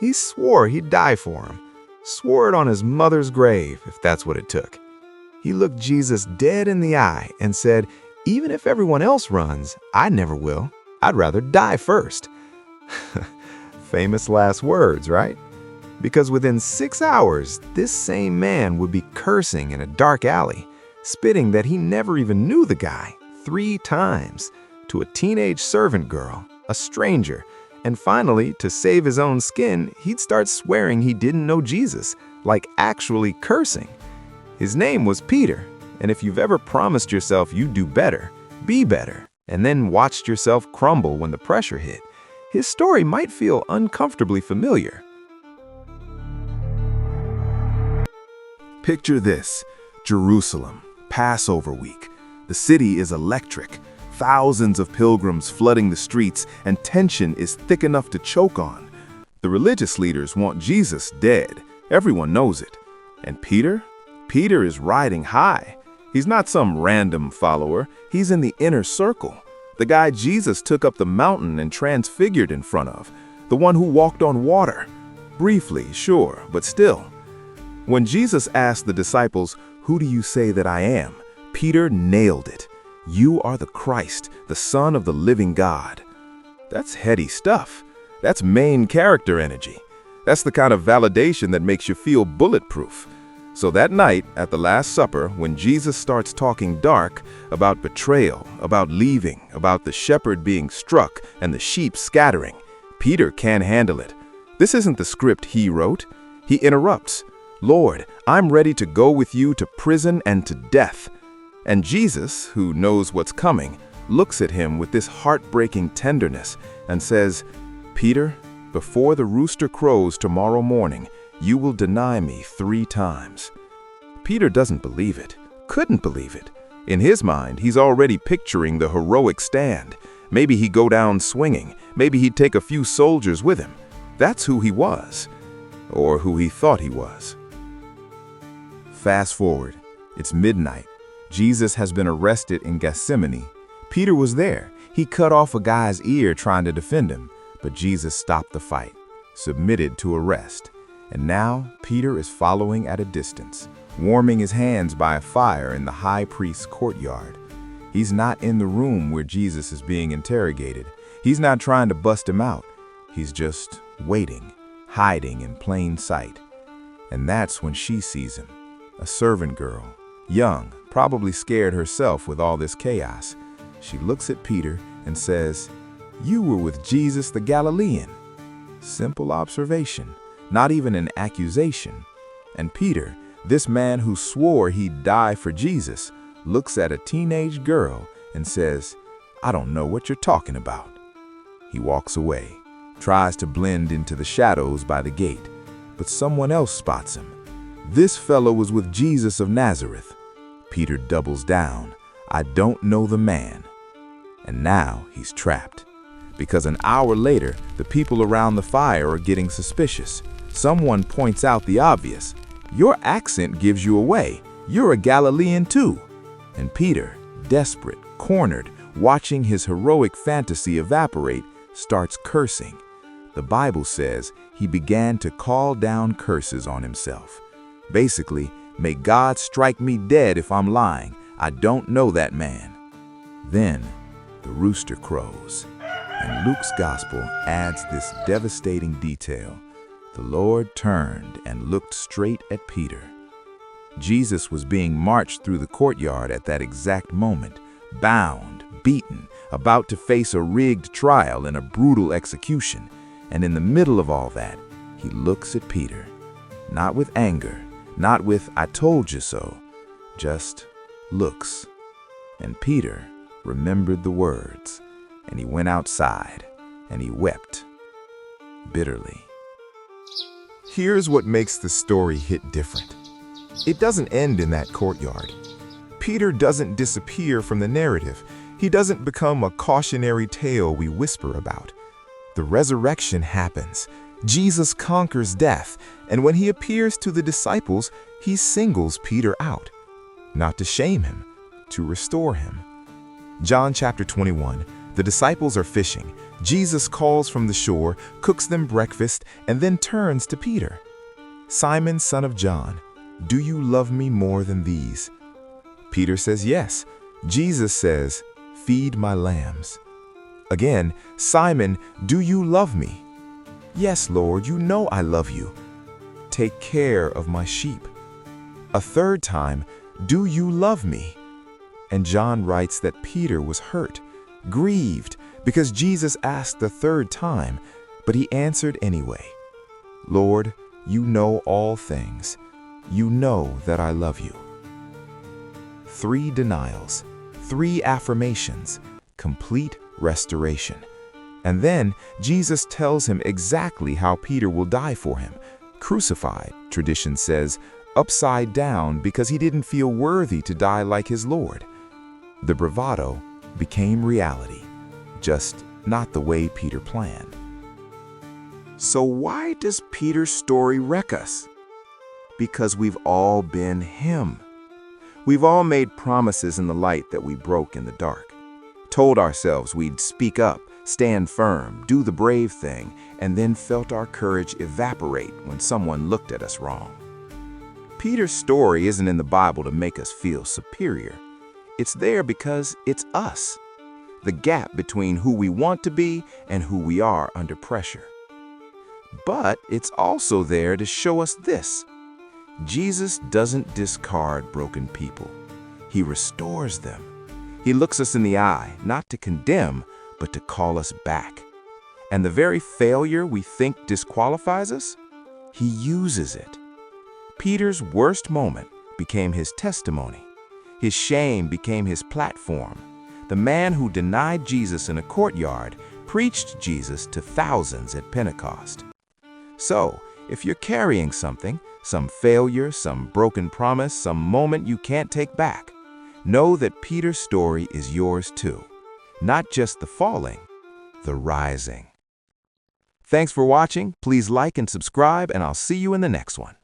He swore he'd die for him. Swore it on his mother's grave, if that's what it took. He looked Jesus dead in the eye and said, "Even if everyone else runs, I never will. I'd rather die first." Famous last words, right? Because within 6 hours, this same man would be cursing in a dark alley, spitting that he never even knew the guy 3 times, to a teenage servant girl, a stranger, and finally, to save his own skin, he'd start swearing he didn't know Jesus, like actually cursing. His name was Peter, and if you've ever promised yourself you'd do better, be better, and then watched yourself crumble when the pressure hit, his story might feel uncomfortably familiar. Picture this: Jerusalem, Passover week. The city is electric. Thousands of pilgrims flooding the streets, and tension is thick enough to choke on. The religious leaders want Jesus dead. Everyone knows it. And Peter? Peter is riding high. He's not some random follower. He's in the inner circle. The guy Jesus took up the mountain and transfigured in front of. The one who walked on water. Briefly, sure, but still. When Jesus asked the disciples, "Who do you say that I am?" Peter nailed it. "You are the Christ, the Son of the living God." That's heady stuff. That's main character energy. That's the kind of validation that makes you feel bulletproof. So that night at the Last Supper, when Jesus starts talking dark about betrayal, about leaving, about the shepherd being struck and the sheep scattering, Peter can't handle it. This isn't the script he wrote. He interrupts. "Lord, I'm ready to go with you to prison and to death." And Jesus, who knows what's coming, looks at him with this heartbreaking tenderness and says, "Peter, before the rooster crows tomorrow morning, you will deny me 3 times. Peter doesn't believe it, couldn't believe it. In his mind, he's already picturing the heroic stand. Maybe he'd go down swinging. Maybe he'd take a few soldiers with him. That's who he was, or who he thought he was. Fast forward. It's midnight. Jesus has been arrested in Gethsemane. Peter was there. He cut off a guy's ear trying to defend him, but Jesus stopped the fight, submitted to arrest. And now Peter is following at a distance, warming his hands by a fire in the high priest's courtyard. He's not in the room where Jesus is being interrogated. He's not trying to bust him out. He's just waiting, hiding in plain sight. And that's when she sees him, a servant girl, young, probably scared herself with all this chaos. She looks at Peter and says, "You were with Jesus the Galilean." Simple observation, not even an accusation. And Peter, this man who swore he'd die for Jesus, looks at a teenage girl and says, "I don't know what you're talking about." He walks away, tries to blend into the shadows by the gate, but someone else spots him. This fellow was with Jesus of Nazareth. Peter doubles down. "I don't know the man." And now he's trapped. Because an hour later, the people around the fire are getting suspicious. Someone points out the obvious. "Your accent gives you away. You're a Galilean too." And Peter, desperate, cornered, watching his heroic fantasy evaporate, starts cursing. The Bible says he began to call down curses on himself. Basically, "May God strike me dead if I'm lying. I don't know that man." Then the rooster crows, and Luke's gospel adds this devastating detail. The Lord turned and looked straight at Peter. Jesus was being marched through the courtyard at that exact moment, bound, beaten, about to face a rigged trial and a brutal execution. And in the middle of all that, he looks at Peter, not with anger, not with "I told you so," just looks. And Peter remembered the words, and he went outside, and he wept bitterly. Here's what makes the story hit different. It doesn't end in that courtyard. Peter doesn't disappear from the narrative. He doesn't become a cautionary tale we whisper about. The resurrection happens. Jesus conquers death, and when he appears to the disciples, he singles Peter out. Not to shame him, to restore him. John chapter 21, the disciples are fishing. Jesus calls from the shore, cooks them breakfast, and then turns to Peter. "Simon, son of John, do you love me more than these?" Peter says yes. Jesus says, "Feed my lambs." Again, "Simon, do you love me?" "Yes, Lord, you know I love you." "Take care of my sheep." A third time, "Do you love me?" And John writes that Peter was hurt, grieved, because Jesus asked the third time, but he answered anyway. "Lord, you know all things. You know that I love you." 3 denials, 3 affirmations, complete restoration. And then Jesus tells him exactly how Peter will die for him. Crucified, tradition says, upside down because he didn't feel worthy to die like his Lord. The bravado became reality, just not the way Peter planned. So why does Peter's story wreck us? Because we've all been him. We've all made promises in the light that we broke in the dark. Told ourselves we'd speak up, stand firm, do the brave thing, and then felt our courage evaporate when someone looked at us wrong. Peter's story isn't in the Bible to make us feel superior. It's there because it's us. The gap between who we want to be and who we are under pressure. But it's also there to show us this. Jesus doesn't discard broken people. He restores them. He looks us in the eye, not to condemn, but to call us back. And the very failure we think disqualifies us, he uses it. Peter's worst moment became his testimony. His shame became his platform. The man who denied Jesus in a courtyard preached Jesus to thousands at Pentecost. So, if you're carrying something, some failure, some broken promise, some moment you can't take back, know that Peter's story is yours too. Not just the falling, the rising. Thanks for watching. Please like and subscribe, and I'll see you in the next one.